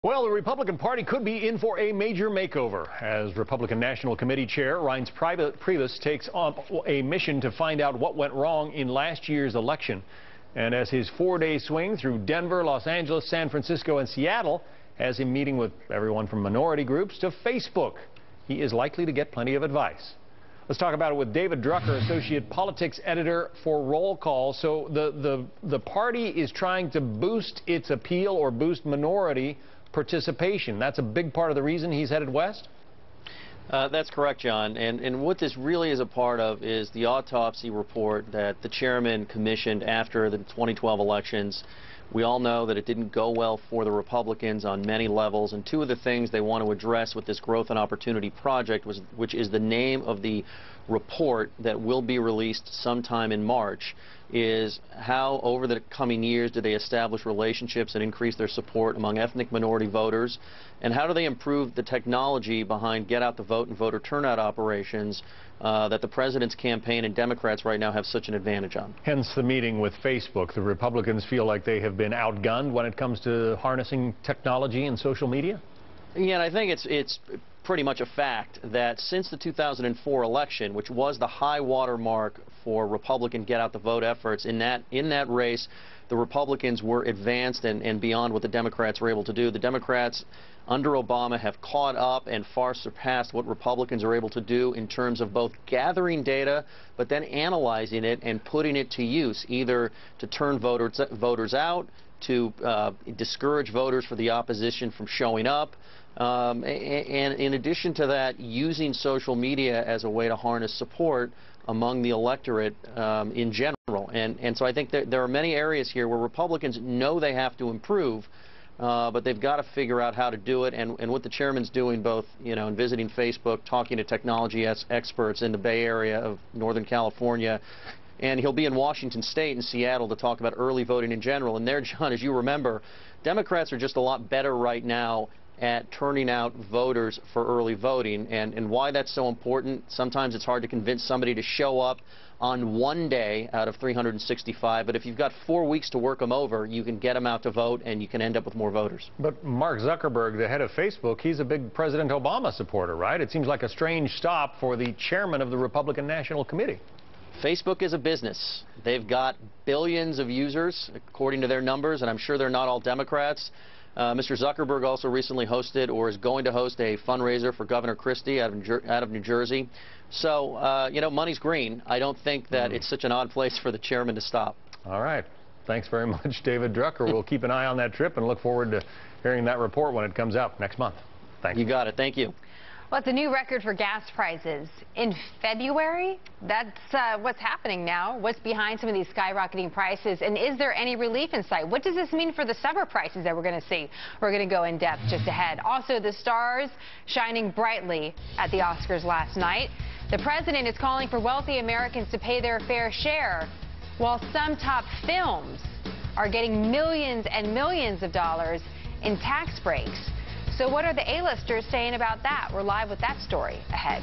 Well, the Republican Party could be in for a major makeover as Republican National Committee Chair Reince Priebus takes up a mission to find out what went wrong in last year's election. And as his four-day swing through Denver, Los Angeles, San Francisco, and Seattle has him meeting with everyone from minority groups to Facebook. He is likely to get plenty of advice. Let's talk about it with David Drucker, Associate Politics Editor for Roll Call. So the party is trying to boost its appeal or boost minority participation. That's a big part of the reason he's headed west? That's correct, John. And what this really is a part of is the autopsy report that the chairman commissioned after the 2012 elections. We all know that it didn't go well for the Republicans on many levels, and two of the things they want to address with this Growth and Opportunity Project, which is the name of the report that will be released sometime in March, is how over the coming years do they establish relationships and increase their support among ethnic minority voters, and how do they improve the technology behind get out the vote and voter turnout operations that the president's campaign and Democrats right now have such an advantage on. Hence the meeting with Facebook. The Republicans feel like they have been outgunned when it comes to harnessing technology and social media? Yeah, and I think it's pretty much a fact that since the 2004 election, which was the high water mark for Republican get-out-the-vote efforts, in that race, the Republicans were advanced and beyond what the Democrats were able to do. The Democrats under Obama have caught up and far surpassed what Republicans are able to do in terms of both gathering data but then analyzing it and putting it to use, either to turn voters out, to discourage voters for the opposition from showing up, and in addition to that, using social media as a way to harness support among the electorate in general. And so I think there are many areas here where Republicans know they have to improve, but they've got to figure out how to do it. And what the chairman's doing, both in visiting Facebook, talking to technology experts in the Bay Area of Northern California, and he'll be in Washington State and Seattle to talk about early voting in general. And there, John, as you remember, Democrats are just a lot better right now at turning out voters for early voting. And why that's so important, sometimes it's hard to convince somebody to show up on one day out of 365, but if you've got 4 weeks to work them over, you can get them out to vote and you can end up with more voters. But Mark Zuckerberg, the head of Facebook, he's a big President Obama supporter, right? It seems like a strange stop for the chairman of the Republican National Committee. Facebook is a business. They've got billions of users, according to their numbers, and I'm sure they're not all Democrats. Mr. Zuckerberg also recently hosted or is going to host a fundraiser for Governor Christie out of New Jersey. So, money's green. I don't think that it's such an odd place for the chairman to stop. All right. Thanks very much, David Drucker. We'll keep an eye on that trip and look forward to hearing that report when it comes out next month. Thank you. You got it. Thank you. Well, it's a new record for gas prices in February. That's what's happening now. What's behind some of these skyrocketing prices, and is there any relief in sight? What does this mean for the summer prices that we're going to see? We're going to go in depth just ahead. Also, the stars shining brightly at the Oscars last night. The president is calling for wealthy Americans to pay their fair share, while some top films are getting millions and millions of dollars in tax breaks. So what are the A-listers saying about that? We're live with that story ahead.